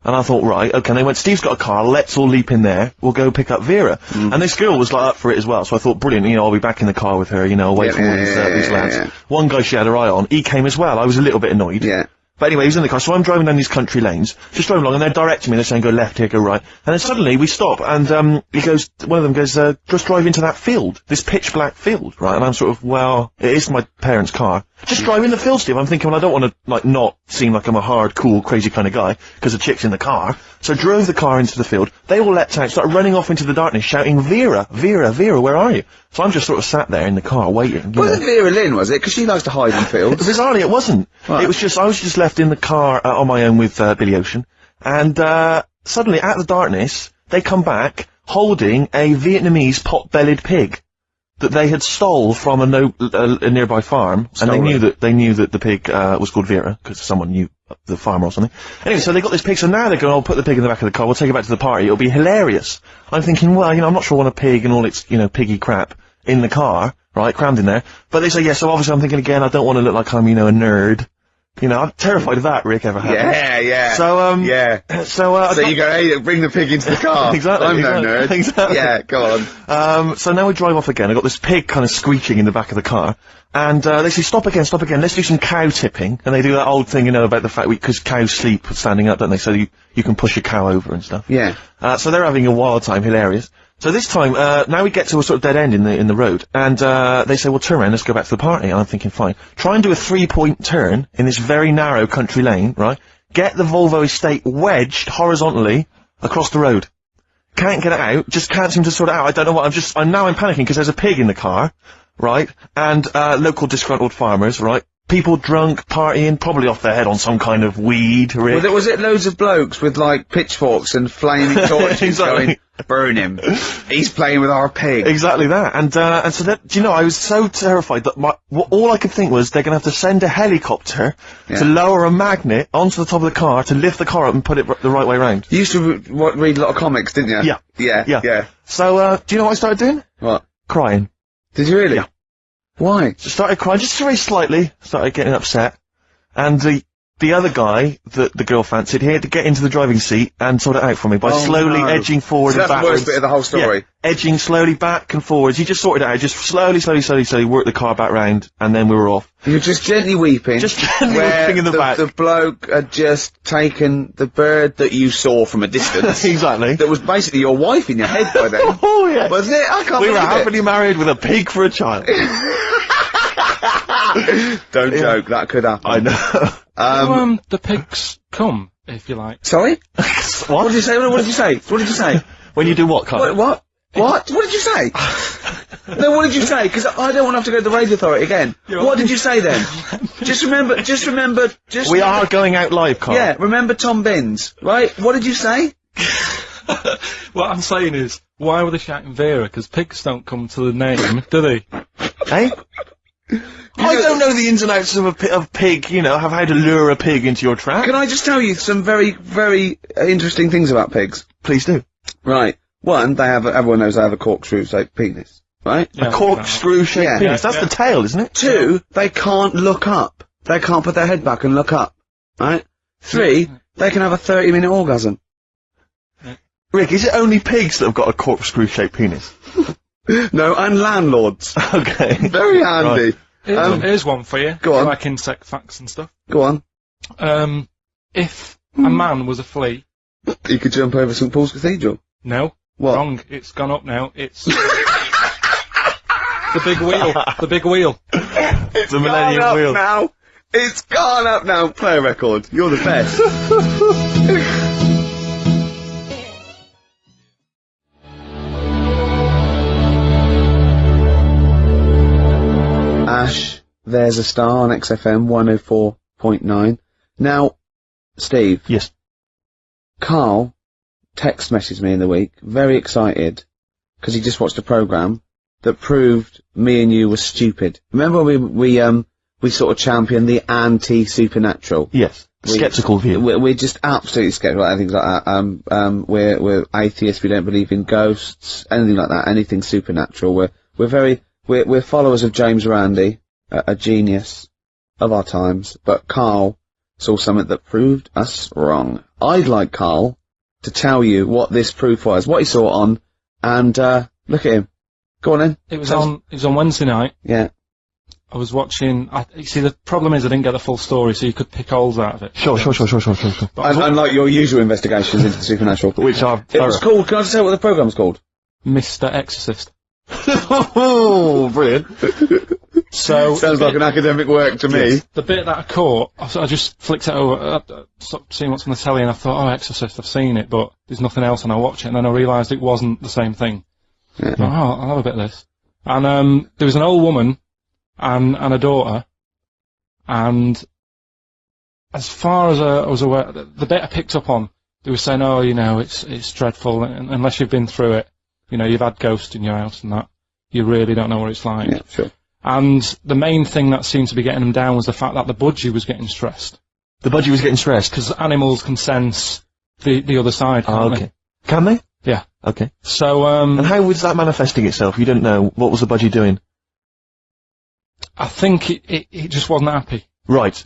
And I thought, right, okay, and they went, Steve's got a car, let's all leap in there, we'll go pick up Vera. And this girl was, like, up for it as well, so I thought, brilliant, you know, I'll be back in the car with her, you know, away from all these lads. One guy she had her eye on, he came as well, I was a little bit annoyed. Yeah. But anyway, he was in the car, so I'm driving down these country lanes, just driving along, and they're directing me, they're saying, go left here, go right. And then suddenly, we stop, and, one of them goes, just drive into that field, this pitch black field, right? And I'm sort of, well, it is my parents' car. Just drive in the field, Steve. I'm thinking, well, I don't want to, like, not seem like I'm a hard, cool, crazy kind of guy, because the chick's in the car. So I drove the car into the field, they all leapt out, started running off into the darkness, shouting, Vera, Vera, Vera, where are you? So I'm just sort of sat there in the car, waiting. Wasn't Vera Lynn, was it? Because she likes to hide in fields. Bizarrely, it wasn't. Right. It was just, I was just left in the car, on my own with, Billy Ocean, and, suddenly, out of the darkness, they come back, holding a Vietnamese pot-bellied pig that they had stole from a nearby farm, and they knew that the pig, was called Vera, because someone knew the farmer or something. Anyway, so they got this pig, so now they're going, I'll put the pig in the back of the car, we'll take it back to the party, it'll be hilarious. I'm thinking, well, you know, I'm not sure I want a pig and all its, you know, piggy crap in the car, right, crammed in there. But they say, yeah, so obviously I'm thinking again, I don't want to look like I'm, you know, a nerd. You know, I'm terrified of that, Rick, ever happens. Yeah. So, So you go, hey, bring the pig into the car. Exactly. I'm no nerd. Exactly. Yeah, go on. So now we drive off again. I got this pig kind of screeching in the back of the car. And, they say, stop again, let's do some cow tipping. And they do that old thing, you know, about the fact because cows sleep standing up, don't they? So you can push a cow over and stuff. Yeah. So they're having a wild time, hilarious. So this time, now we get to a sort of dead end in the road, and, they say, well, turn around, let's go back to the party. And I'm thinking, fine. Try and do a 3-point turn in this very narrow country lane, right? Get the Volvo estate wedged horizontally across the road. Can't get it out, just can't seem to sort it out. I don't know what, I'm panicking because there's a pig in the car, right? And, local disgruntled farmers, right? People drunk, partying, probably off their head on some kind of weed, Rick. Was it loads of blokes with, like, pitchforks and flaming torches exactly. going, burn him. He's playing with our pig. Exactly that. And so that, do you know, I was so terrified that all I could think was they're gonna have to send a helicopter to lower a magnet onto the top of the car to lift the car up and put it the right way round. You used to read a lot of comics, didn't you? Yeah. Yeah. So, do you know what I started doing? What? Crying. Did you really? Yeah. Why? Just started crying, just very slightly, started getting upset. And the other guy that the girl fancied, he had to get into the driving seat and sort it out for me by slowly edging forward and backwards. That's the worst bit of the whole story. Yeah, edging slowly back and forwards. He just sorted it out, just slowly worked the car back round, and then we were off. You're just gently weeping. Just gently weeping in the back. The bloke had just taken the bird that you saw from a distance. Exactly. That was basically your wife in your head by then. Oh, yeah. Wasn't it? I can't believe it. We were happily married with a pig for a child. Don't joke, that could happen. I know. The pigs come, if you like. Sorry? What did you say? What did you say? What did you say? When you do what, Carl? What? What did you say? No, what did you say? Because I don't want to have to go to the radio authority again. What did you say then? just remember. We are going out live, Carl. Yeah, remember Tom Binns, right? What did you say? What I'm saying is, why were they shouting Vera? Because pigs don't come to the name, do they? Eh? I don't know the ins and outs of pig, you know, how to lure a pig into your trap. Can I just tell you some very, very interesting things about pigs? Please do. Right. One, everyone knows they have a corkscrew-shaped penis, right? Yeah, a corkscrew-shaped penis. That's the tail, isn't it? Two, they can't look up. They can't put their head back and look up, right? Three, they can have a 30-minute orgasm. Rick, is it only pigs that have got a corkscrew-shaped penis? No, and landlords. Okay. Very handy. Right. Here's one for you. Go on. Like insect facts and stuff. Go on. If a man was a flea... He could jump over St Paul's Cathedral? No. What? Wrong. It's gone up now. It's... the big wheel. The big wheel. It's the Millennium Wheel. Now. It's gone up now. Play a record. You're the best. Ash, there's a star on XFM 104.9. Now, Steve. Yes. Carl text messaged me in the week, very excited, because he just watched a programme that proved me and you were stupid. Remember we sort of championed the anti-supernatural? Yes. Skeptical view. We're just absolutely skeptical about things like that. We're atheists, we don't believe in ghosts, anything like that, anything supernatural. We're followers of James Randi, a genius of our times, but Carl saw something that proved us wrong. I'd like Carl to tell you what this proof was, what he saw it on, and, look at him. Go on then. It was on Wednesday night. Yeah. I was watching, you see, the problem is I didn't get the full story, so you could pick holes out of it. Sure. Unlike your usual investigations into the supernatural. Which are... It was called, can I just say what the program's called? Mr. Exorcist. Oh, brilliant. So... Sounds like an academic work to me. The bit that I caught, I just flicked it over, stopped seeing what's on the telly, and I thought, oh, Exorcist, I've seen it, but there's nothing else, and I watch it, and then I realised it wasn't the same thing. Yeah. Oh, I'll have a bit of this. And, there was an old woman, and a daughter, and as far as I was aware, the bit I picked up on, they were saying, oh, you know, it's dreadful, and unless you've been through it, you know, you've had ghosts in your house and that, you really don't know what it's like. Yeah, sure. And the main thing that seemed to be getting them down was the fact that the budgie was getting stressed. The budgie was getting stressed? Because animals can sense the other side, can't okay. They? Can they? Yeah. Okay. So, and how was that manifesting itself? You didn't know. What was the budgie doing? I think it just wasn't happy. Right.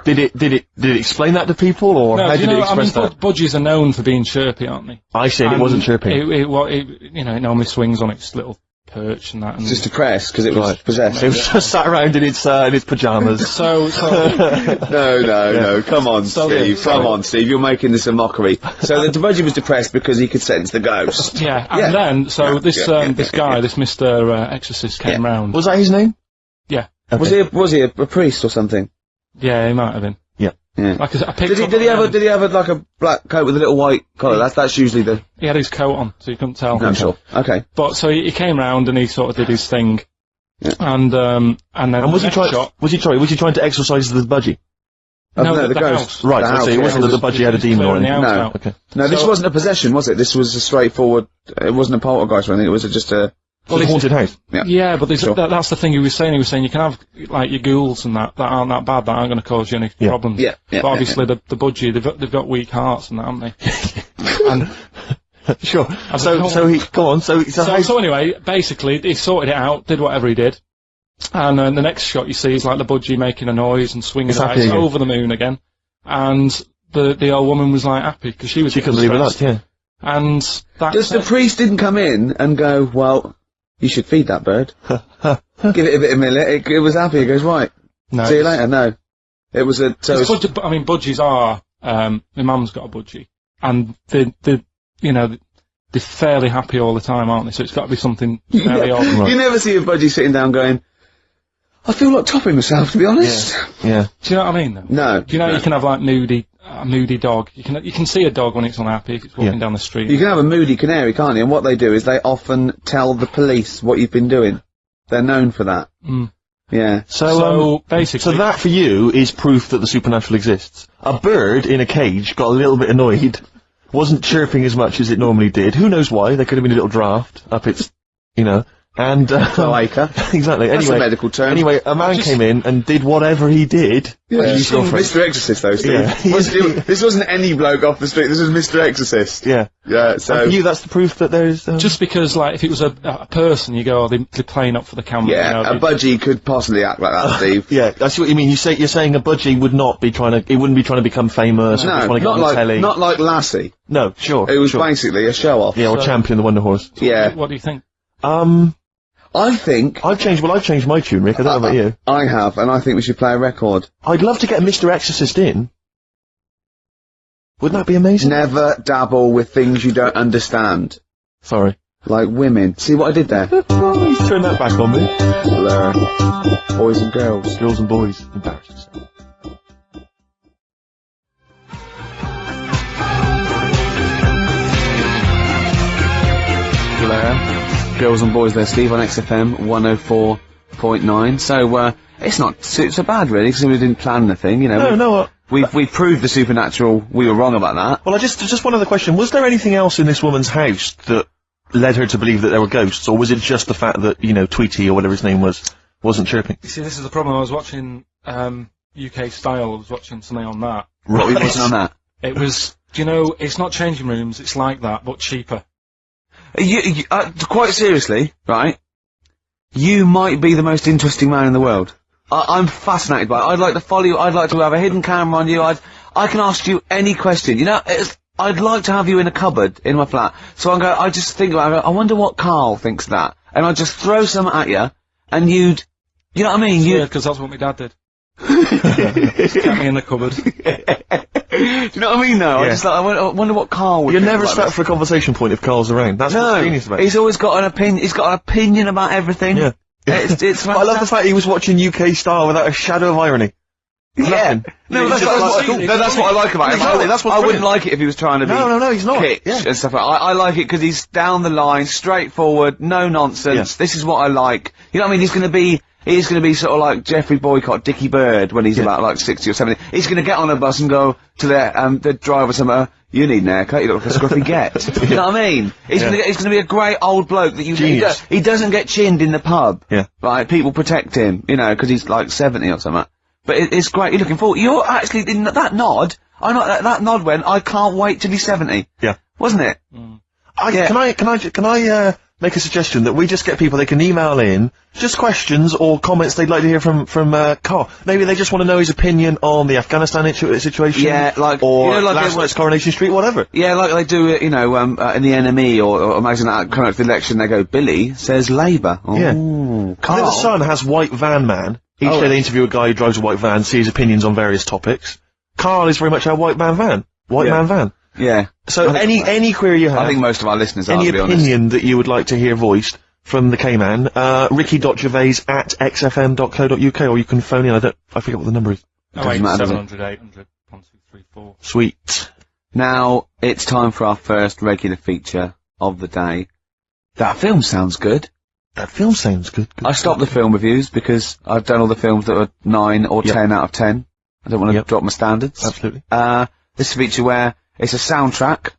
Did it explain that to people, or no, how did it express that? Budgies are known for being chirpy, aren't they? I said it wasn't chirping. It normally swings on its little perch and that. And just depressed because it was possessed. It was just sat around in its pyjamas. So no, come on, Steve. Come on, Steve. You're making this a mockery. So the budgie was depressed because he could sense the ghost. Yeah, and then this guy, this Mr. Exorcist, came round. Was that his name? Yeah. Okay. Was he a priest or something? Yeah, he might have been. Yeah. Like did he have like a black coat with a little white collar? That's usually the... He had his coat on, so you couldn't tell. I'm sure. Okay. But, so he came round and he sort of did his thing. Yeah. And then was he trying to exorcise the budgie? No, the ghost. House. Right, so it wasn't that the budgie had a demon or anything. No. Okay. No, this wasn't a possession, was it? This was a straightforward, it wasn't a poltergeist or anything, it was just a... Well, it's a haunted house. Yeah, but that's the thing he was saying. He was saying you can have, like, your ghouls and that aren't that bad, that aren't going to cause you any problems. Yeah. But obviously the budgie, they've got weak hearts and that, haven't they? And sure. So anyway, basically, he sorted it out, did whatever he did. And the next shot you see is like the budgie making a noise and swinging his eyes over the moon again. And the old woman was like happy because she couldn't believe it, yeah. And just the priest didn't come in and go, well, you should feed that bird. Give it a bit of millet. It was happy. It goes, right. No, see you later. No. It was a... budgies are... my mum's got a budgie. And they're fairly happy all the time, aren't they? So it's got to be something very odd. You never see a budgie sitting down going, I feel like topping myself, to be honest. Yeah. Do you know what I mean, though? No. Do you know you can have, like, a moody dog? You can see a dog when it's unhappy if it's walking down the street. You can have a moody canary, can't you? And what they do is they often tell the police what you've been doing. They're known for that. Mm. Yeah. So basically... So that, for you, is proof that the supernatural exists. A bird in a cage got a little bit annoyed, wasn't chirping as much as it normally did. Who knows why? There could have been a little draft up its, and... Cloaca. Exactly. That's a medical term. Anyway, a man came in and did whatever he did. Yeah, Mr. Exorcist, though, Steve. Yeah. This wasn't any bloke off the street, this was Mr. Exorcist. Yeah. Yeah, so... And for you, that's the proof that there's... Just because, like, if it was a person, you go, they're playing up for the camera. Yeah, a budgie could possibly act like that, Steve. Yeah, I see what you mean. You're saying a budgie would not be trying to become famous. No, not like Lassie. No, sure. It was basically a show-off. Yeah, or Champion the Wonder Horse. Yeah. What do you think? I think... I've changed my tune, Rick. I don't know about you. I have, and I think we should play a record. I'd love to get a Mr. Exorcist in. Wouldn't that be amazing? Never dabble with things you don't understand. Sorry. Like women. See what I did there? Please turn that back on me. Blur. Boys and girls. Girls and boys. Embarrass yourself. Blur. Girls and boys there, Steve, on XFM 104.9. So, it's not so bad, really, because we didn't plan anything, No. We've proved the supernatural. We were wrong about that. Well, just one other question. Was there anything else in this woman's house that led her to believe that there were ghosts, or was it just the fact that, Tweety, or whatever his name was, wasn't chirping? You see, this is the problem. I was watching, UK Style. I was watching something on that. What were you watching on that? It was, it's not changing rooms, it's like that, but cheaper. Quite seriously, right? You might be the most interesting man in the world. I'm fascinated by it. I'd like to follow you. I'd like to have a hidden camera on you. I can ask you any question. You know, I'd like to have you in a cupboard in my flat. So I just think about it. I wonder what Carl thinks of that. And I'd just throw some at you, and you know what I mean? Yeah, because that's what my dad did. Kept me in the cupboard. Do you know what I mean, though? Yeah. I wonder what Carl would You're think never about stuck this. for a conversation point if Carl's around. That's what's genius about it. He's always got an opinion. He's got an opinion about everything. Yeah. It's But I love the fact he was watching UK Star without a shadow of irony. Yeah. No, that's what I like about him. Exactly, that's what's I wouldn't brilliant. like it if he was trying to be No, he's not. kitsch Yeah. and stuff like that. I like it because he's down the line, straightforward, no nonsense. Yeah. This is what I like. You know what I mean? He's gonna be sort of like Jeffrey Boycott, Dickie Bird when he's about like 60 or 70. He's gonna get on a bus and go to the driver somewhere. You need an haircut. You look like a scruffy get. You know what I mean? He's gonna be a great old bloke that he doesn't get chinned in the pub. Yeah. Right? People protect him, you know, because he's like 70 or something. But it's great. You're looking forward. You're actually in that nod. I know that nod went. I can't wait to be 70. Yeah. Wasn't it? Can I make a suggestion that we just get people, they can email in just questions or comments they'd like to hear from Carl. Maybe they just want to know his opinion on the Afghanistan situation. Yeah, like, or you know, like last night's Coronation Street, whatever. Yeah, like they do it, you know, in the NME or imagine that kind of election, they go, Billy says Labour. Yeah. Ooh, I Carl. think the Sun has White Van Man. Each day they interview a guy who drives a white van, see his opinions on various topics. Carl is very much our white man van. Yeah. So any query you have, I think most of our listeners are, any to be honest. opinion that you would like to hear voiced from the K-Man, ricky.gervais@xfm.co.uk, or you can phone in, I forget what the number is. Oh, matter, does it? 700 800 1234. Sweet. Now, it's time for our first regular feature of the day. That film sounds good. That film sounds good. I stopped the film reviews because I've done all the films that were 9 or 10 out of 10. I don't want to drop my standards. Absolutely. This is a feature where it's a soundtrack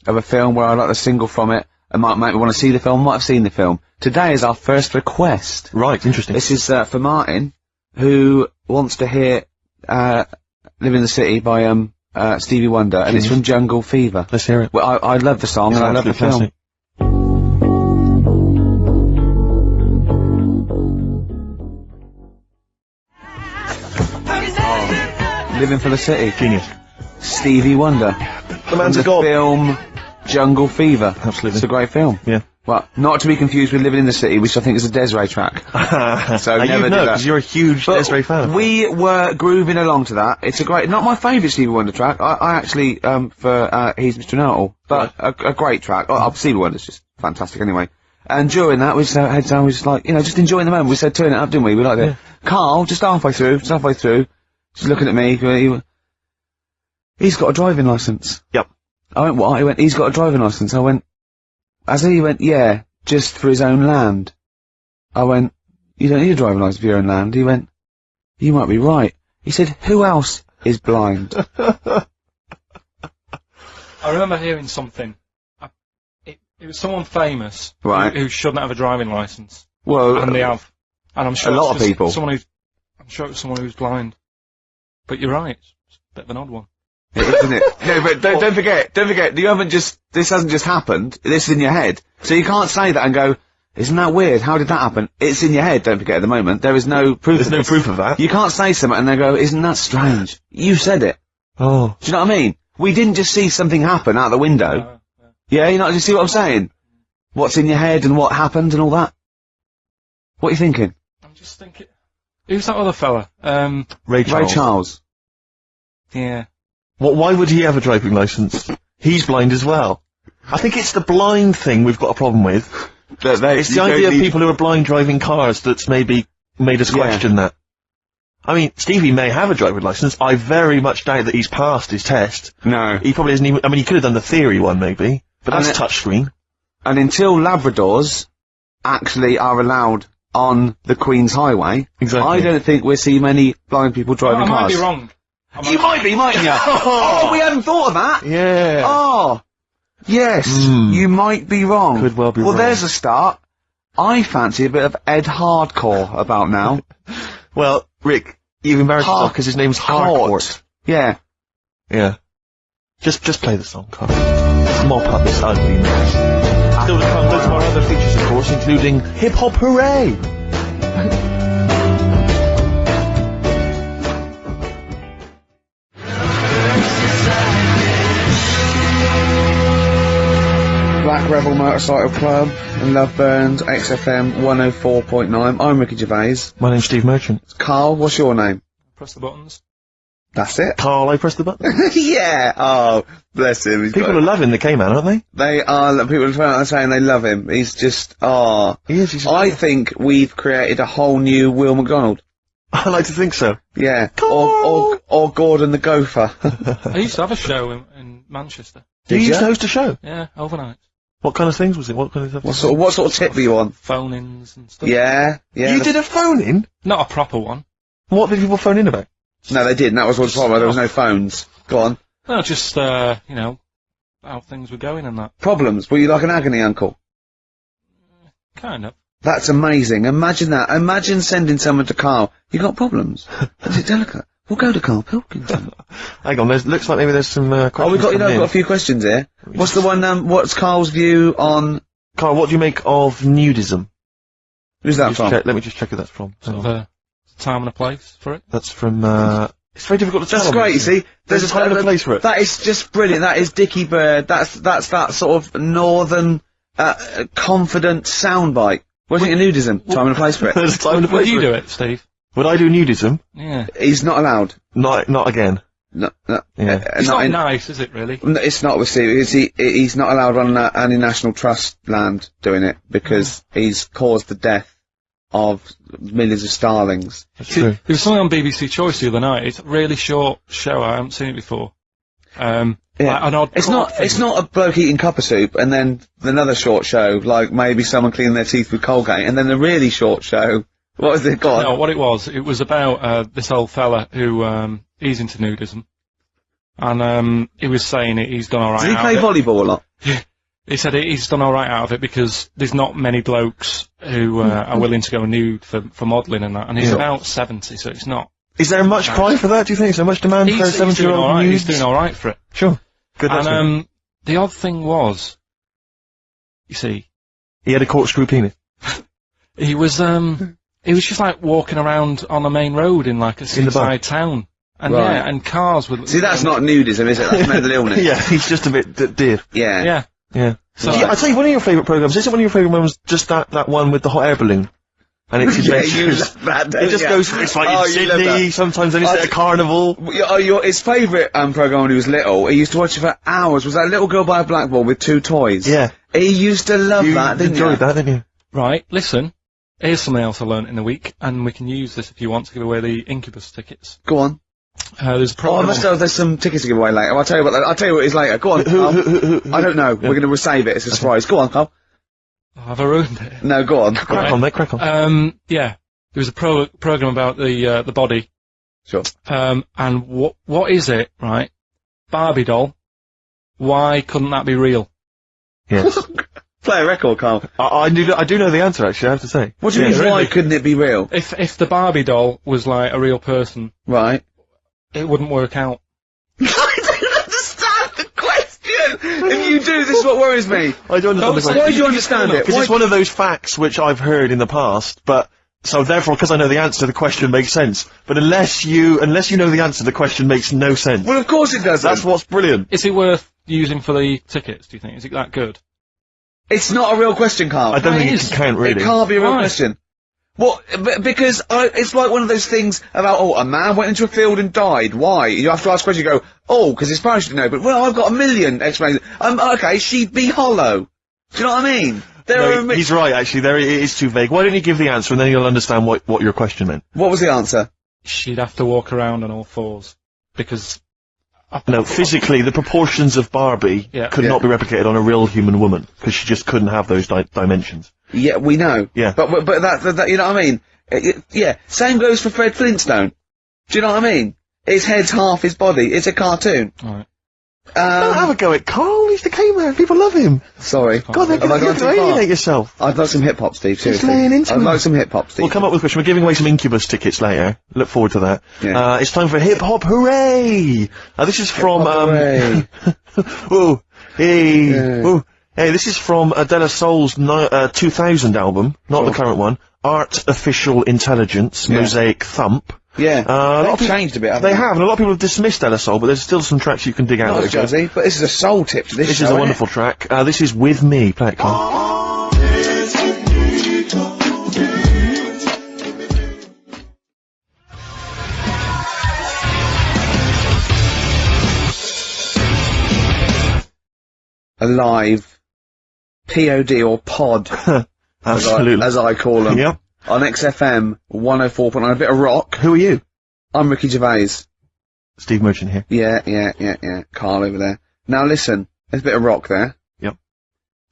of a film where I like the single from it and might make me want to see the film, might have seen the film. Today is our first request. Right, interesting. This is for Martin, who wants to hear Live in the City by Stevie Wonder, and it's from Jungle Fever. Let's hear it. Well, I love the song and I love the film. Living for the City. Genius. Stevie Wonder. The man's a the god. film Jungle Fever. Absolutely. It's a great film. Yeah. Well, not to be confused with Living in the City, which I think is a Desiree track. So Now never you do know, that. because you're a huge But Desiree fan. we were grooving along to that. It's a great, not my favourite Stevie Wonder track. I actually, for He's Mr. Know-It-All, but a great track. Stevie Wonder's just fantastic anyway. And during that, we just heads down, we just like, you know, just enjoying the moment. We said, turn it up, didn't we? We liked it. Carl, just halfway through, just looking at me, he's got a driving licence. Yep. I went, what? He went, he's got a driving licence. I went, he went, yeah, just for his own land. I went, you don't need a driving licence for your own land. He went, you might be right. He said, who else is blind? I remember hearing something. It was someone famous Right. who shouldn't have a driving licence, Well, and they have. And I'm sure a lot it's of just people. I'm sure it was someone who's blind. But you're right. It's a bit of an odd one. isn't it? No, but don't forget, this hasn't just happened, this is in your head. So you can't say that and go, isn't that weird? How did that happen? It's in your head, don't forget, at the moment. There is no proof There's of no this. proof of that. You can't say something and then go, isn't that strange? You said it. Oh. Do you know what I mean? We didn't just see something happen out the window. Yeah, you know, you see what I'm saying? What's in your head and what happened and all that? What are you thinking? I'm just thinking, who's that other fella? Ray Charles. Ray Charles. Yeah. Why would he have a driving licence? He's blind as well. I think it's the blind thing we've got a problem with. It's the idea of people who are blind driving cars that's maybe made us question that. I mean, Stevie may have a driving licence. I very much doubt that he's passed his test. No. He probably hasn't even, I mean, he could have done the theory one maybe, but that's touchscreen. And until Labradors actually are allowed on the Queen's Highway, Exactly. I don't think we'll see many blind people driving I might cars. be wrong. You might be, mightn't you? Oh, we hadn't thought of that. Yeah. Oh, yes, you might be wrong. Could well be well, wrong. there's a start. I fancy a bit of Ed Hardcore about now. Well, Rick, you've embarrassed yourself because his name's Harcourt. Yeah. Yeah. Just play the song, Carl. Mop up this ugly mess. Still to come, loads of our other features, of course, including Hip Hop Hooray! Black Rebel Motorcycle Club and Love Burns, XFM 104.9. I'm Ricky Gervais. My name's Steve Merchant. Carl, what's your name? Press the buttons. That's it. Carl, I press the button. Yeah! Oh, bless him. People are loving the K-Man, aren't they? They are, people are saying they love him. He's just, He is, I think we've created a whole new Will McDonald. I like to think so. Yeah. Carl! Or Gordon the Gopher. I used to have a show in Manchester. You Did used ya? to host a show? Yeah, overnight. What kind of things was it? What kind of stuff? What sort of tip were you on? Phone-ins and stuff. Yeah, yeah. You did a phone-in? Not a proper one. What did people phone in about? No, they didn't. That was what's problem. There was no phones. Go on. No, just, you know, how things were going and that. Problems. Were you like an agony uncle? Kind of. That's amazing. Imagine that. Imagine sending someone to Carl. You got problems? Is it delicate? We'll go to KARL Pilkington. Hang on, looks like maybe there's some questions. Oh, we've got, coming I've in. got a few questions here. What's the one, what's Carl's view on... Carl, what do you make of nudism? Who's that from? Let me just check who that's from. Sort of a time and a place for it. That's from, it's very difficult to tell. That's great, you see. There's a time and a place for it. That is just brilliant. That is Dickie Bird. That's that sort of northern, confident soundbite. What do you think of nudism? Time and a place for it. There's a time and a Would place you for do it. it, Steve? Would I do nudism? Yeah. He's not allowed. Not again. No, Yeah. It's not nice, is it, really? No, it's not with Steve. He's not allowed on any National Trust land doing it because he's caused the death of millions of starlings. That's true. There was something on BBC Choice the other night. It's a really short show. I haven't seen it before. Yeah. Like an odd It's court not. thing. It's not a bloke eating cuppa soup and then another short show like maybe someone cleaning their teeth with Colgate and then a really short show. What was it? Go on. No, what it was about this old fella who he's into nudism, and he was saying he's done all right. Does he out play of it. volleyball a lot? He said he's done all right out of it because there's not many blokes who are willing to go nude for modelling and that, and he's about 70, so it's not. Is there much cry for that, do you think? Is there much demand for a He's doing 70-year-old all right. nude? He's doing all right for it. Sure. Good, that's good. And the odd thing was, you see, He had a corkscrew penis. he was just like walking around on a main road in like a In the bar. seaside town. And Right. yeah, and cars would... See, that's not nudism, is it? That's mental illness. Yeah, he's just a bit dear. Yeah. Yeah. Yeah. So I tell you, one of your favourite programmes, isn't one of your favourite ones just that one with the hot air balloon? And it's Yeah, you adventures. love that, don't It just you? goes, it's like Oh, in you love Sydney, that. sometimes then it's at a carnival. His favourite programme when he was little, he used to watch it for hours, was that little girl by a blackboard with two toys. Yeah. He used to love You that, didn't enjoyed you? that, didn't you? Right, listen. Here's something else I learnt in the week, and we can use this if you want to give away the Incubus tickets. Go on. There's a Oh, I program. must have, there's some tickets to give away later. I'll tell you what it is later. Go on, Carl. Who? I don't know. We're going to save it. It's a surprise. Go on, Carl. Have I ruined it? No, go on. Crack on, mate, crack on. Yeah. There was a program about the body. Sure. And what is it, right? Barbie doll. Why couldn't that be real? Yes. Play a record, Carl. I do know the answer, actually, I have to say. What do you mean, really? why couldn't it be real? If the Barbie doll was like a real person, Right. it wouldn't work out. I don't understand the question! If you do, this is what worries me. I don't understand the question. Why do you understand it? Because Why it's one of those facts which I've heard in the past, but, so therefore, because I know the answer, the question makes sense. But unless you know the answer, the question makes no sense. Well, of course it doesn't. That's what's brilliant. Is it worth using for the tickets, do you think? Is it that good? It's not a real question, Carl. I don't think is. it can really. It can't be a real Why? question. Well, because it's like one of those things about, a man went into a field and died. Why? You have to ask a question, you go, because his parents didn't know, but, well, I've got a million explanations. Okay, she'd be hollow. Do you know what I mean? No, he's right, actually, it is too vague. Why don't you give the answer and then you'll understand what your question meant? What was the answer? She'd have to walk around on all fours. Because... No, physically, the proportions of Barbie could not be replicated on a real human woman, because she just couldn't have those dimensions. Yeah, we know. Yeah. But that, you know what I mean? Yeah. Same goes for Fred Flintstone. Do you know what I mean? His head's half his body. It's a cartoon. Alright. Don't have a go at Carl, he's the K-Man, people love him. Sorry. God, they're Have I going gone to too far? alienate yourself. I'd like some hip-hop, Steve, seriously. laying into I'd me. like some hip-hop, Steve. We'll come up with a question. We're giving away some Incubus tickets later. Look forward to that. Yeah. It's time for Hip Hop Hooray! This is from, Hooray. oh, hey, Yeah. oh, hey, this is from De La Soul's 2000 album, not the current one. Artificial Intelligence, Yeah. Mosaic Thump. Yeah. A lot of They've people, changed a bit, haven't they have, and a lot of people have dismissed Ella Soul, but there's still some tracks you can dig out. Not jazzy, but this is a soul tip to this This show, is a isn't wonderful it? track. This is With Me. Play it, Carl. A live POD or pod, Absolutely. as I call them. Yep. On XFM 104.9, a bit of rock. Who are you? I'm Ricky Gervais. Steve Merchant here. Yeah. Carl over there. Now listen, there's a bit of rock there. Yep.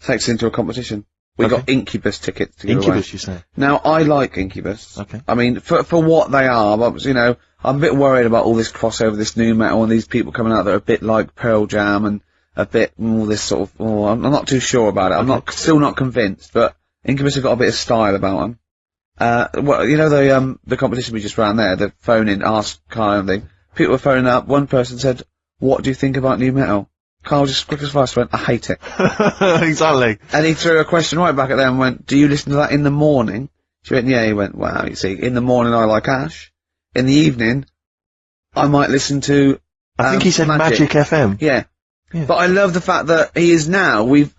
Takes us into a competition. We Okay. got Incubus tickets to give away. Incubus, you say? Now, I like Incubus. Okay. I mean, for what they are, but, you know, I'm a bit worried about all this crossover, this new metal, and these people coming out that are a bit like Pearl Jam, and a bit all this sort of, I'm not too sure about it. I'm still not convinced, but Incubus have got a bit of style about them. Well, you know, the competition we just ran there, the phone in, ask Carl and thing, people were phoning up, one person said, what do you think about new metal? Carl just quick as fast went, I hate it. Exactly. And he threw a question right back at them and went, do you listen to that in the morning? She went, yeah. He went, wow, you see, in the morning I like Ash. In the evening, I might listen to, I think he said Magic FM. Yeah. Yeah. But I love the fact that he is now, we've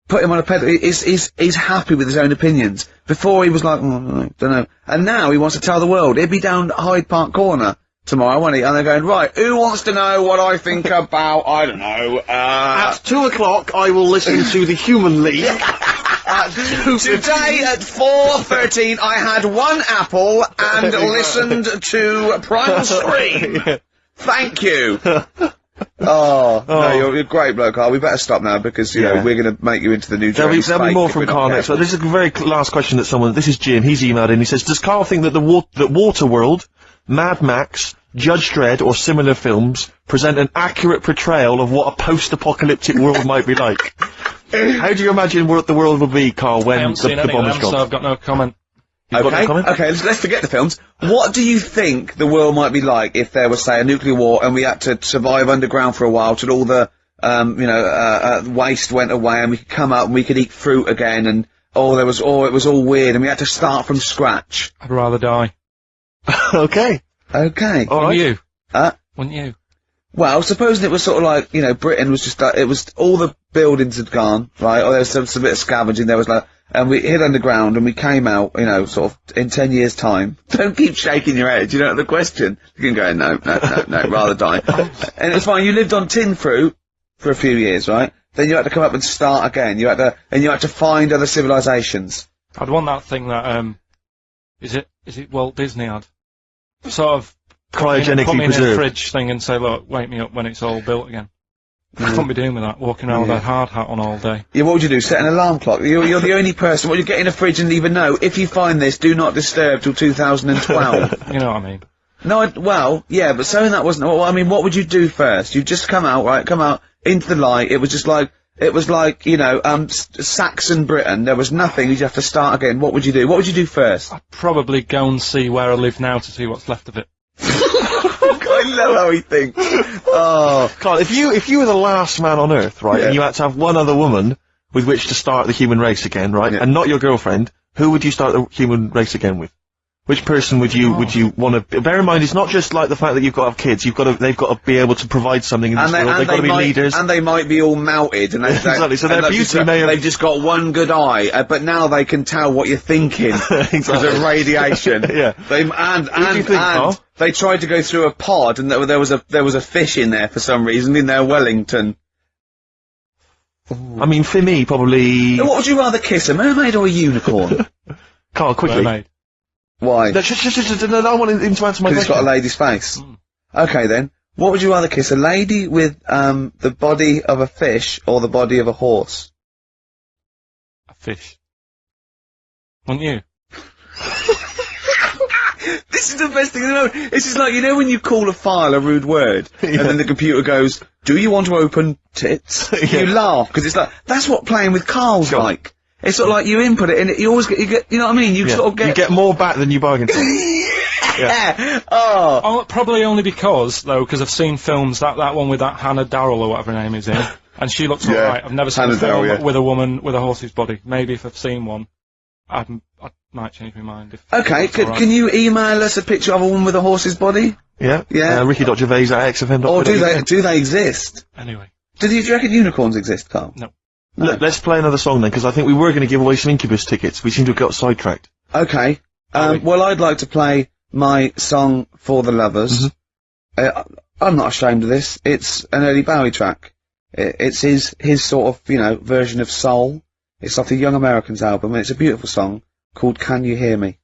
put him on a pedal, he's happy with his own opinions. Before he was like, I don't know. And now he wants to tell the world. He'd be down Hyde Park Corner tomorrow, won't he? And they're going, right, who wants to know what I think about, I don't know, At 2 o'clock, I will listen to the Human League. Today at 4:13 I had one apple and listened to Primal Scream. Yeah. Thank you. No, you're a great bloke, Carl. We better stop now because, you know, we're going to make you into the new There'll be more from Carl next. So this is the very last question that this is Jim, he's emailed in, he says, does Carl think that that Waterworld, Mad Max, Judge Dredd or similar films present an accurate portrayal of what a post-apocalyptic world might be like? How do you imagine what the world will be, Carl, when the bomb is gone? So I've got no comment. Okay, let's forget the films. What do you think the world might be like if there was, say, a nuclear war and we had to survive underground for a while till all the, waste went away and we could come out and we could eat fruit again and, it was all weird and we had to start from scratch? I'd rather die. Okay. Wouldn't you? Wouldn't you? Well, supposing it was sort of like, you know, Britain was just, it was, all the buildings had gone, right, or there was some bit of scavenging, there was like, and we hid underground and we came out, you know, sort of in 10 years' time. Don't keep shaking your head, you know the question. You can go, no, rather die. And it's fine, you lived on tin fruit for a few years, right? Then you had to come up and start again. You had to find other civilizations. I'd want that thing that, is it Walt Disney had? Sort of, cryogenically put me in a preserved. fridge thing and say, look, wake me up when it's all built again. I couldn't be doing with that, walking around with a hard hat on all day. Yeah, what would you do? Set an alarm clock? You're the only person. Well, you get in a fridge and leave a note. If you find this, do not disturb till 2012. You know what I mean? No, well, yeah, but saying that wasn't, well, I mean, what would you do first? You'd just come out into the light. It was like, you know, Saxon Britain. There was nothing. You'd have to start again. What would you do? What would you do first? I'd probably go and see where I live now to see what's left of it. I love how he thinks. Oh. Carl, if you were the last man on Earth, right, and you had to have one other woman with which to start the human race again, right, and not your girlfriend, who would you start the human race again with? Which person would you want to? Bear in mind, it's not just like the fact that you've got to have kids. They've got to be able to provide something in this world. They've got to be leaders, and they might be all melted. And exactly. So their beauty may have. They've just got one good eye, but now they can tell what you're thinking because of radiation. Yeah. They tried to go through a pod, and there was a fish in there for some reason in their Wellington. I mean, for me, probably. What would you rather kiss, a mermaid or a unicorn? Carl, quickly. Mermaid. Why? No, I want him to answer my question. Because it's got a lady's face. Okay then. What would you rather kiss? A lady with, the body of a fish or the body of a horse? A fish. Wouldn't you? This is the best thing in the world. It's just like, you know when you call a file a rude word, and then the computer goes, do you want to open tits? You laugh, because it's like, that's what playing with Carl's like. It's sort of like you input it, and you always get, you know what I mean? You sort of get... You get more back than you bargained for. Oh, probably only because I've seen films, that one with that Hannah Darrell or whatever her name is in, and she looks alright. I've never seen a film with a woman with a horse's body. Maybe if I've seen one, I might change my mind if... Okay, if it's all right. can you email us a picture of a woman with a horse's body? Yeah? Yeah. Ricky.gervais@xfm.co.uk. Or do they exist? Anyway. Do you reckon unicorns exist, Carl? No. Look, let's play another song then, because I think we were going to give away some Incubus tickets. We seem to have got sidetracked. Okay. Well, I'd like to play my song For the Lovers. I'm not ashamed of this. It's an early Bowie track. It's his sort of, version of soul. It's off the Young Americans album, and it's a beautiful song called Can You Hear Me?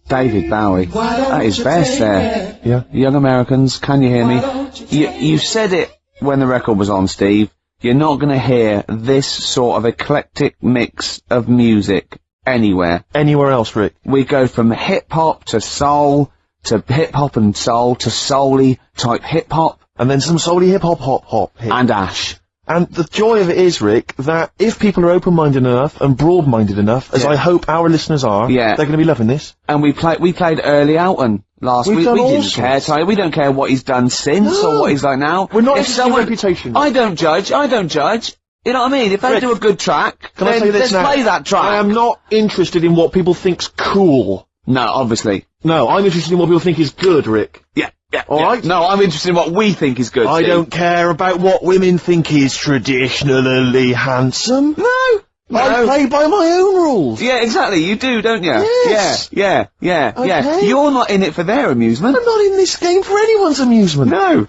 David Bowie. That is best there. Yeah. Young Americans, Can You Hear Me? You said it when the record was on, Steve. You're not going to hear this sort of eclectic mix of music anywhere. Anywhere else, Rick? We go from hip-hop to soul, to hip-hop and soul, to soul-y type hip-hop. And then some soul-y hip-hop hit. And Ash. And the joy of it is, Rick, that if people are open-minded enough and broad-minded enough, as I hope our listeners are, they're going to be loving this. And we played Early Outen last week. We didn't care, Ty. We don't care what he's done since or what he's like now. We're not interested in reputation. I don't judge. You know what I mean? If they do a good track, then let's play that track. I am not interested in what people think's cool. No, obviously. No, I'm interested in what people think is good, Rick. Yeah. All right? No, I'm interested in what we think is good, I Steve. don't care about what women think is traditionally handsome. No. I play by my own rules. Yeah, exactly. You do, don't you? Yes. Yeah. Okay. You're not in it for their amusement. I'm not in this game for anyone's amusement. No.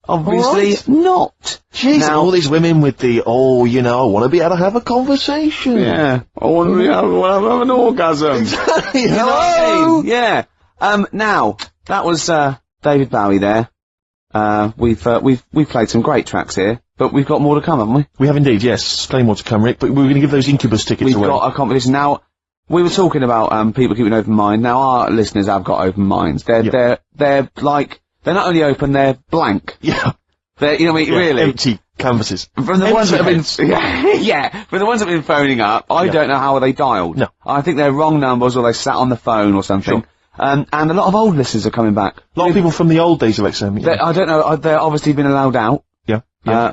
Obviously not. Jeez, all these women with the, I want to be able to have a conversation. Yeah. I want to have an orgasm. Exactly. Hello. Yeah. Now, that was, David Bowie there. We've played some great tracks here, but we've got more to come, haven't we? We have indeed, yes. Plenty more to come, Rick, but we're going to give those Incubus tickets away. We've got a competition. Now, we were talking about, people keeping open mind. Now, our listeners have got open minds. They're not only open, they're blank. Yeah. They're, really. Empty canvases. From the ones that have been, from the ones that have been phoning up, I don't know how they dialed. No. I think they're wrong numbers or they sat on the phone or something. Sure. And a lot of old listeners are coming back. A lot of people from the old days of XM. I don't know, they're obviously been allowed out. Yeah.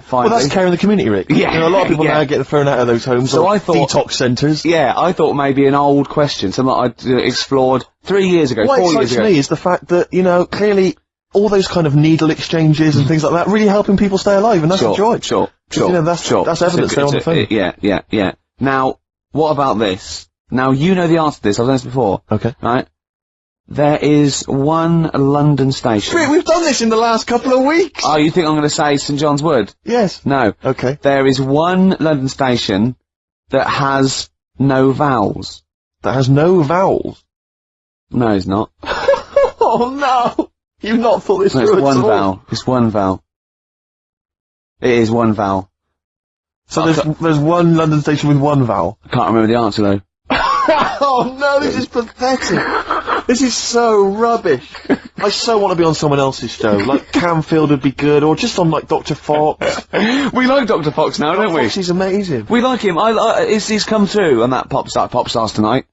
Finally. Well, that's caring the community, Rick. Yeah. A lot of people now get thrown out of those homes or detox centres. Yeah, I thought maybe an old question, something I'd explored 3 years ago, 4 years ago. What excites me is the fact that, clearly all those kind of needle exchanges and things like that really helping people stay alive, and that's a joy. Sure. That's evidence there on the phone. Yeah. Now, what about this? Now, you know the answer to this, I've done this before. Okay. Right? There is one London station. Rick, we've done this in the last couple of weeks! Oh, you think I'm going to say St John's Wood? Yes. No. Okay. There is one London station that has no vowels. That has no vowels? No, it's not. Oh no! You've not thought this through It's at one all. vowel. It's one vowel. It is one vowel. So there's one London station with one vowel? I can't remember the answer though. Oh no, this is pathetic. This is so rubbish. I so want to be on someone else's show. Like Camfield would be good, or just on like Dr. Fox. We like Dr. Fox now, don't we? Fox is amazing. We like him. He's come through on that Pop Stars tonight.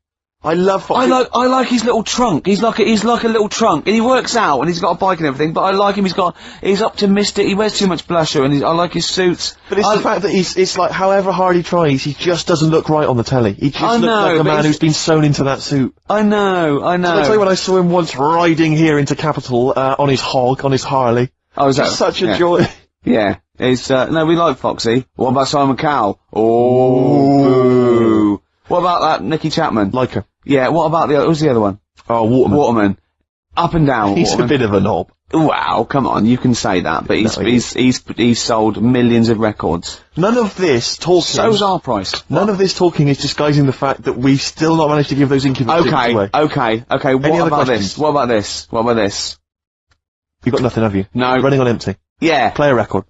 I love Fox. I like his little trunk. He's like a little trunk, and he works out, and he's got a bike and everything. But I like him. He's optimistic. He wears too much blusher, and I like his suits. But it's the fact that it's like however hard he tries, he just doesn't look right on the telly. He just looks like a man who's been sewn into that suit. I know. Did I tell you when I saw him once riding here into Capitol on his Harley? Oh, is that such a joy? Yeah. It's no, we like Foxy. What about Simon Cowell? Oh, boo. What about that Nicky Chapman? Like her. Yeah, what about who's the other one? Oh, Waterman. Up and down, He's Waterman. a bit of a knob. Wow, come on, you can say that, but he's sold millions of records. None of this talking... So's our price. None of this talking is disguising the fact that we've still not managed to give those Incubus tickets away. Okay, what about this? You've got nothing, have you? No. You're running on empty. Yeah. Play a record.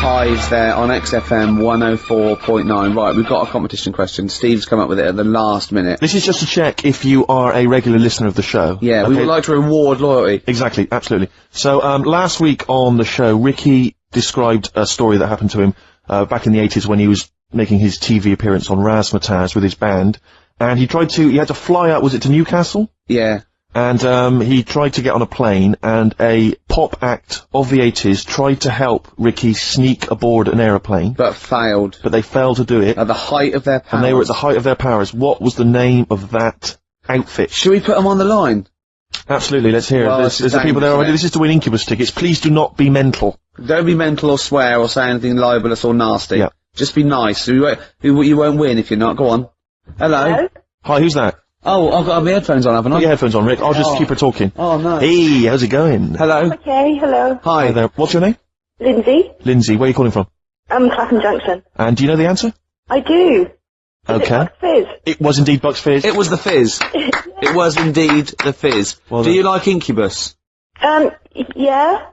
Highs there on XFM 104.9. Right, we've got a competition question. Steve's come up with it at the last minute. This is just to check if you are a regular listener of the show. Yeah, we would like to reward loyalty. Exactly, absolutely. So, last week on the show, Ricky described a story that happened to him back in the 80s when he was making his TV appearance on Razzmatazz with his band, and he had to fly out, was it to Newcastle? Yeah. And he tried to get on a plane, and a pop act of the 80s tried to help Ricky sneak aboard an aeroplane. But failed. But they failed to do it. At the height of their powers. And they were at the height of their powers. What was the name of that outfit? Should we put them on the line? Absolutely, let's hear it. There's the people there already. This is to win Incubus tickets. Please do not be mental. Don't be mental or swear or say anything libelous or nasty. Yeah. Just be nice. You won't win if you're not. Go on. Hello? Hi, who's that? Oh, I've got my headphones on, haven't I? Put your headphones on, Rick. I'll just keep her talking. Oh, no. Hey, how's it going? Hello? Okay, hello. Hi there. What's your name? Lindsay. Lindsay, where are you calling from? Clapham Junction. And do you know the answer? I do. Okay. Is it Bucks Fizz? It was indeed Bucks Fizz. It was the Fizz. It was indeed the Fizz. Well do you like Incubus? Yeah.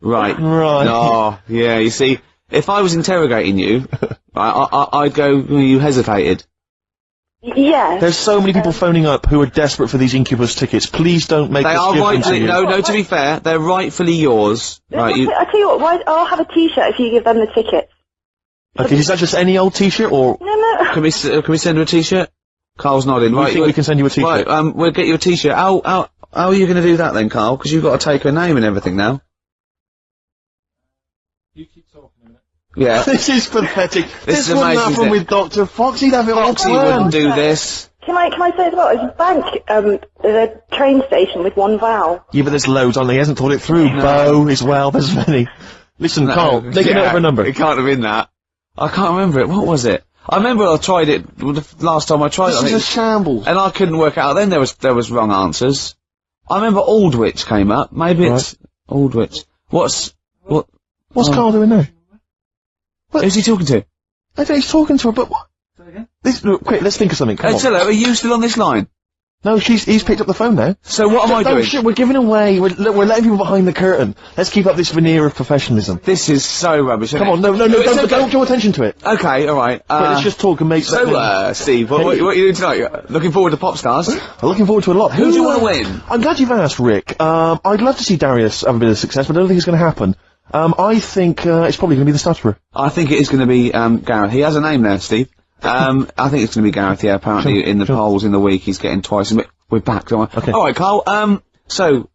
Right. Right. Oh, yeah, you see, if I was interrogating you, I'd go, you hesitated. Yeah. There's so many people phoning up who are desperate for these Incubus tickets. Please don't make They us are give them to rightfully, you. no, to be fair, they're rightfully yours. Right, I tell you what, I'll have a t-shirt if you give them the tickets. Okay, is that just any old t-shirt, or...? No. Can we send her a t-shirt? Carl's nodding. I think we can send you a t-shirt. Right, we'll get you a t-shirt. How are you going to do that then, Carl? Because you've got to take her name and everything now. You keep talking a minute. Yeah. This is pathetic. This wouldn't amazing, happen with Dr. Fox. He'd have it all Foxy planned. wouldn't do this. Can I say as well, there's a bank, there's a train station with one vowel. Yeah, but there's loads on there. He hasn't thought it through. No. Bo as well. There's many. Listen, Carl, make a note of her number. It can't have been that. I can't remember it. What was it? I remember I tried it the last time I tried it. This is a shambles. And I couldn't work out. Then there was wrong answers. I remember Aldwych came up. Maybe it's Aldwych. What's Carl doing now? Who's he talking to? I think he's talking to her, but what? Look, quick, let's think of something. Come on. Hello, are you still on this line? No, he's picked up the phone now. So what am I doing? Shit, we're giving away. We're letting people behind the curtain. Let's keep up this veneer of professionalism. This is so rubbish. Come on, no, don't draw attention to it. Okay, alright. Quick, let's just talk and make Steve, what are you doing tonight? Looking forward to Pop Stars? I'm looking forward to a lot. Who do you want to win? I'm glad you've asked, Rick. I'd love to see Darius have a bit of success, but I don't think it's going to happen. I think it's probably going to be the Stutterer. I think it is going to be Gareth. He has a name there, Steve. I think it's going to be Gareth, yeah, apparently in the polls in the week he's getting twice. We're back, don't we? Okay. Alright, Carl, so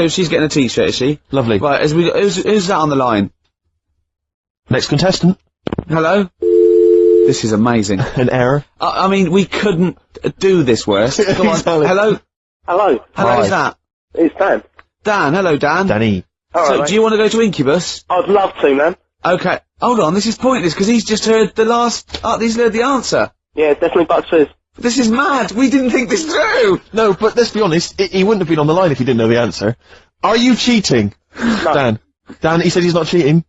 she's getting a t-shirt, is she? Lovely. Right, who's that on the line? Next contestant. Hello? This is amazing. An error. I mean, we couldn't do this worse. Come on. Exactly. Hello? Hello. Hi. Who's that? It's Dan. Dan, hello Dan. Danny. Alright, Do you want to go to Incubus? I'd love to, man. Okay, hold on, this is pointless, because he's just heard he's heard the answer. Yeah, definitely Bucks Fizz. This is mad, we didn't think this through! No, but let's be honest, he wouldn't have been on the line if he didn't know the answer. Are you cheating? No. Dan, he said he's not cheating.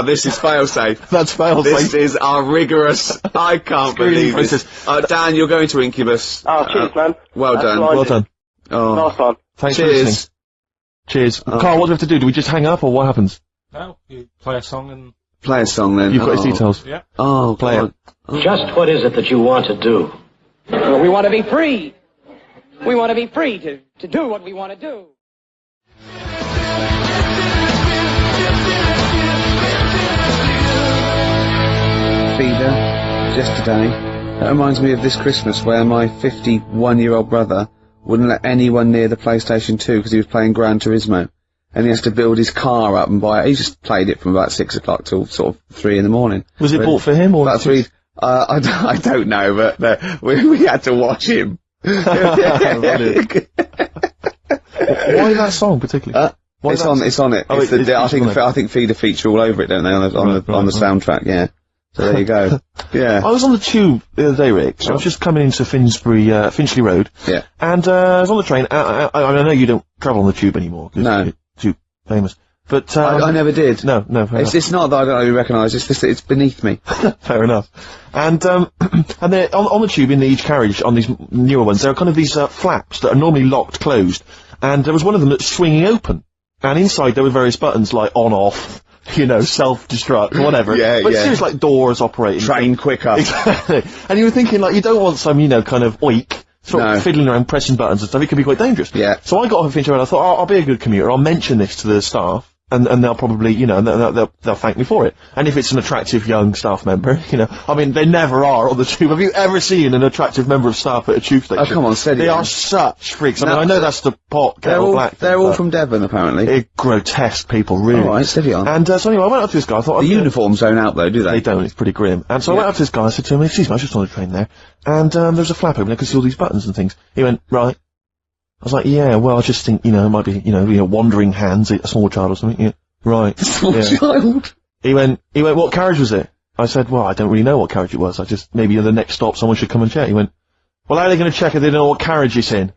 This is fail-safe. That's failed. This is our rigorous, I can't believe this. Dan, you're going to Incubus. Oh, cheers, man. Well That's done. blinding. Well done. Oh. Nice one. Thanks for listening. Cheers. Cheers. Carl, what do we have to do? Do we just hang up, or what happens? No, you play a song and... Play a song then. You've got his details. Yeah. Oh, Play it. Just what is it that you want to do? Well, we want to be free. We want to be free to do what we want to do. Feeder, just today. That reminds me of this Christmas where my 51-year-old brother wouldn't let anyone near the PlayStation 2 because he was playing Gran Turismo. And he has to build his car up and buy it. He just played it from about 6 o'clock till sort of 3 in the morning. Was it bought for him, or...? About 3... I don't know, but we had to watch him. Why that song particularly? It's on it. Oh, I think Feeder feature all over it, don't they? On the soundtrack, yeah. So there you go. Yeah. I was on the tube the other day, Rick. So I was just coming into Finchley Road. Yeah. And I was on the train. I know you don't travel on the tube anymore. 'Cause No. you're too famous. But I never did. No. Fair enough. It's not that I don't really recognise. It's just it's beneath me. Fair enough. And they're on the tube in each carriage on these newer ones. There are kind of these flaps that are normally locked closed, and there was one of them that's swinging open. And inside there were various buttons like on, off, self-destruct, whatever. Yeah, but yeah. seriously, like doors operating. Train quicker. Exactly. And you were thinking, like, you don't want some, kind of oik, sort of fiddling around pressing buttons and stuff. It could be quite dangerous. Yeah. So I got off of Finchley Road and I thought, I'll be a good commuter. I'll mention this to the staff. and they'll probably, you know, they'll thank me for it. And if it's an attractive young staff member, you know, I mean, they never are on the tube. Have you ever seen an attractive member of staff at a tube station? Oh, come on, steady. They are such freaks. I mean, I know that's the pot kettle black. They're all from Devon, apparently. They're grotesque people, really. Alright, steady on. And, so anyway, I went up to this guy, I thought... The uniforms don't out, though, do they? They don't, it's pretty grim. And so I went up to this guy, I said to him, excuse me, I was just on the train there, and, there's a flap open, I could see all these buttons and things. He went, right. I was like, yeah, well, I just think, you know, it might be, you know, wandering hands, a small child or something. Yeah, right. Small child? He went, what carriage was it? I said, well, I don't really know what carriage it was. I just, maybe at the next stop someone should come and check. He went, well, how are they going to check if they don't know what carriage it's in?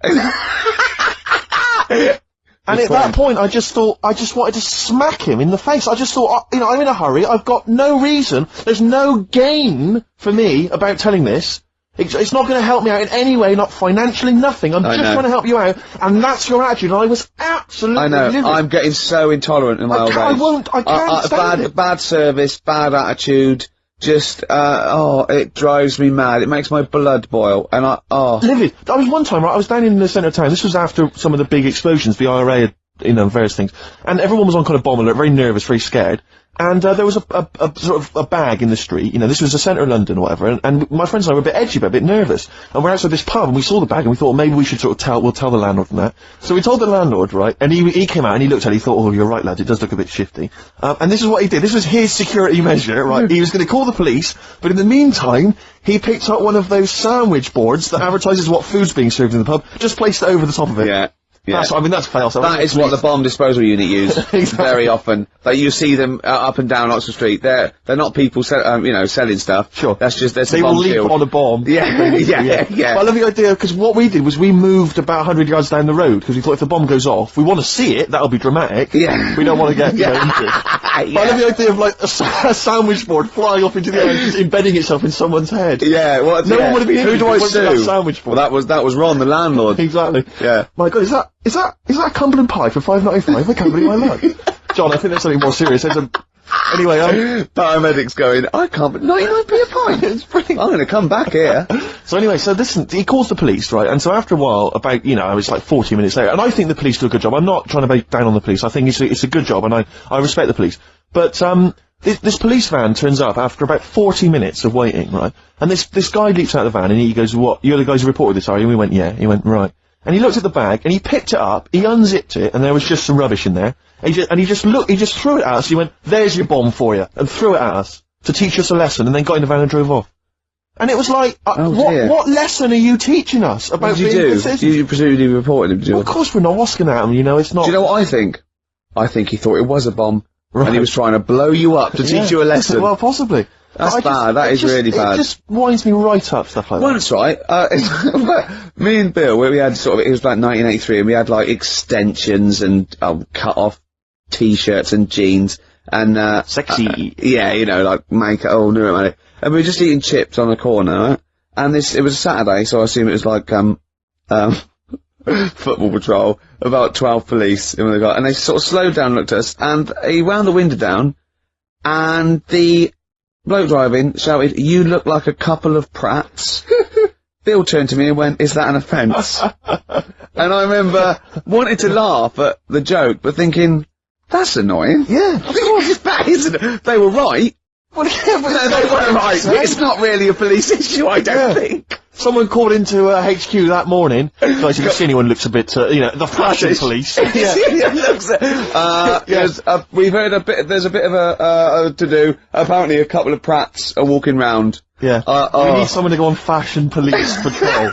And at that point, I just wanted to smack him in the face. I just thought, you know, I'm in a hurry. I've got no reason. There's no gain for me about telling this. It's not going to help me out in any way, not financially, nothing. I'm just trying to help you out, and that's your attitude. And I was absolutely livid. I'm getting so intolerant in my old age. I can't stand it. Bad service, bad attitude, just, it drives me mad. It makes my blood boil, and Livid. I was one time, right, I was down in the centre of town. This was after some of the big explosions, the IRA had, you know, various things. And everyone was on kind of bomb alert, very nervous, very scared. And, there was a sort of a bag in the street, you know, this was the centre of London or whatever, and my friends and I were a bit edgy, but a bit nervous. And we're outside this pub, and we saw the bag, and we thought, well, maybe we should sort of we'll tell the landlord and that. So we told the landlord, right, and he came out, and he looked at it, he thought, oh, you're right, lad, it does look a bit shifty. And this is what he did, this was his security measure, right, he was gonna call the police, but in the meantime, he picked up one of those sandwich boards that advertises what food's being served in the pub, just placed it over the top of it. Yeah. Yeah. That's fail. That is what the bomb disposal unit use very often. Like you see them up and down Oxford Street. They're not people selling stuff. Sure. That's just they will leap on a bomb. Yeah, yeah. But I love the idea because what we did was we moved about 100 yards down the road because we thought if the bomb goes off, we want to see it. That'll be dramatic. Yeah. We don't want to get injured. But I love the idea of like a sandwich board flying off into the air and just embedding itself in someone's head. Yeah. Well, no one would be injured. Who do I sue? Sandwich board. Well, that was Ron, the landlord. Exactly. Yeah. My God, is that a Cumberland pie for £5.95? I can't believe my luck. John, I think there's something more serious. Anyway, paramedics going, I can't, 99p a pint. It's brilliant. I'm gonna come back here. So anyway, so listen, he calls the police, right? And so after a while, about, you know, I was like 40 minutes later, and I think the police do a good job. I'm not trying to bake down on the police. I think it's a good job, and I respect the police. But, this police van turns up after about 40 minutes of waiting, right? And this guy leaps out of the van, and he goes, what, you're the guys who reported this, are you? And we went, yeah. He went, right. And he looked at the bag, and he picked it up, he unzipped it, and there was just some rubbish in there. And he just threw it at us, he went, there's your bomb for you, and threw it at us, to teach us a lesson, and then got in the van and drove off. And it was like, what lesson are you teaching us about being consistent? You presumably reported him, did you? Well, of course we're not asking at him, you know, it's not... Do you know what I think? I think he thought it was a bomb, right. And he was trying to blow you up to teach you a lesson. Well, possibly. That's bad, that is really bad. It just winds me right up, stuff like that. Once, right, me and Bill, we had sort of, it was like 1983, and we had like extensions and cut off t-shirts and jeans, and sexy. Yeah, you know, like make it all new money. And we were just eating chips on the corner, right? And it was a Saturday, so I assume it was like, football patrol, about 12 police, and they sort of slowed down and looked at us, and he wound the window down, and the bloke driving shouted, you look like a couple of prats. Bill turned to me and went, is that an offence? And I remember wanting to laugh at the joke, but thinking, that's annoying. Yeah. That isn't. They were right. Well, yeah, but no, they weren't right. It's not really a police issue, I don't think. Someone called into HQ that morning. Guys, if you see anyone looks a bit, the fashion police. We've heard there's a bit of a to-do. Apparently a couple of prats are walking round. Yeah. We need someone to go on fashion police patrol.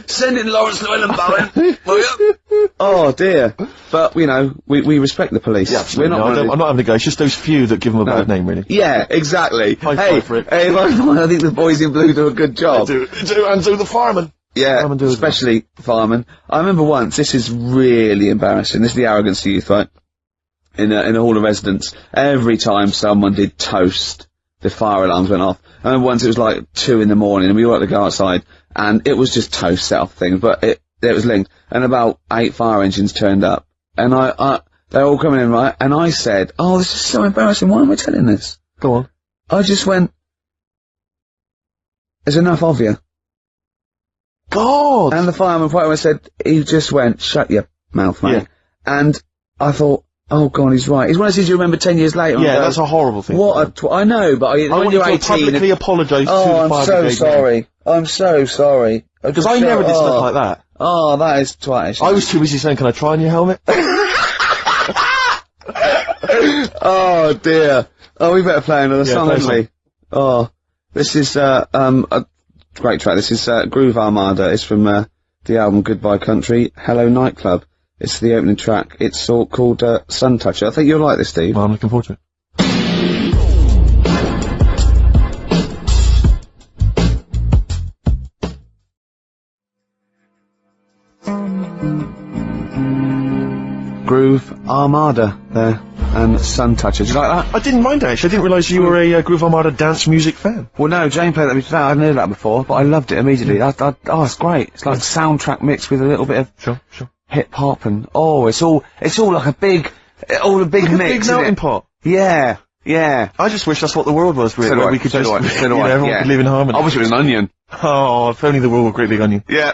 Send in Lawrence Llewellyn Bowen, will you? Oh dear. But, you know, we respect the police. Yeah, absolutely. I'm not having a go. It's just those few that give them a bad name, really. Yeah, exactly. High five for it. Hey, I think the boys in blue do a good job. They do, and so the firemen. Yeah, especially firemen. I remember once, this is really embarrassing, this is the arrogance of youth, right? In a hall of residence, every time someone did toast, the fire alarms went off. I remember once it was like 2 in the morning, and we all had to go outside, and it was just toast set off things, but it was linked, and about 8 fire engines turned up, and they're all coming in, right, and I said, oh, this is so embarrassing, why am I telling this? Go on. I just went, there's enough of you. God! And the fireman said, he just went, shut your mouth, mate. Yeah. And I thought, Oh, God, he's right. He's one of those things you remember 10 years later. Yeah, that's a horrible thing. What I know, but I want you to publicly apologise to the I'm fire so brigade. sorry. I'm so sorry. Because I never did stuff like that. Oh, that is twatish. I was too busy saying, can I try on your helmet? Oh, dear. Oh, we better play another song, play a haven't we? Oh, this is, a great track. This is, Groove Armada. It's from, the album Goodbye Country, Hello Nightclub. It's the opening track. It's all called, Sun Toucher. I think you'll like this, Steve. Well, I'm looking forward to it. Groove Armada there, and Sun Toucher. Do you like that? I didn't mind it, actually. I didn't realise you were a Groove Armada dance music fan. Well, no, Jane played that with me. I knew that before, but I loved it immediately. Oh, it's great. It's like soundtrack mixed with a little bit of Sure. hip hop, and it's all like a big mix. Big isn't melting it? pot. Yeah. I just wish that's what the world was, really. So do where I, we could so just, do I, so do I, everyone yeah. could live in harmony. I wish it was an onion. Oh, if only the world were a great big onion. Yeah.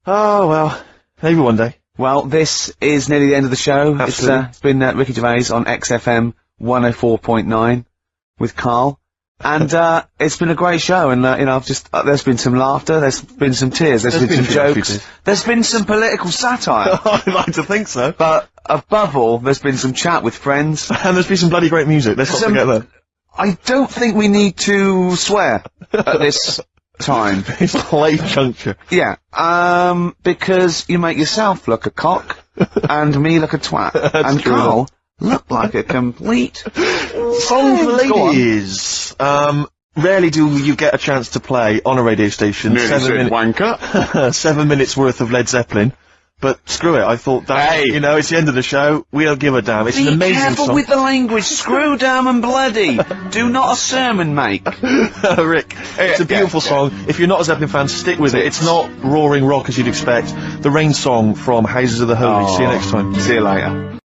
Oh, well, maybe one day. Well, this is nearly the end of the show. Absolutely. It's been Ricky Gervais on XFM 104.9 with Carl. And, it's been a great show, and, I've just, there's been some laughter, there's been some tears, there's been some jokes, there's been some political satire. I'd like to think so. But, above all, there's been some chat with friends. And there's been some bloody great music, let's not forget that. I don't think we need to swear at this time. It's a late juncture. Yeah, because you make yourself look a cock, and me look a twat, and true. Carl look like a complete... Song for ladies. Rarely do you get a chance to play on a radio station. 7 minutes worth of Led Zeppelin. But screw it, I thought that, it's the end of the show, we don't give a damn. It's an amazing song. Be careful with the language, screw damn and bloody. Do not a sermon make. Rick, it's a beautiful song. If you're not a Zeppelin fan, stick with it. It's not roaring rock as you'd expect. The Rain song from Houses of the Holy. See you next time. See you later.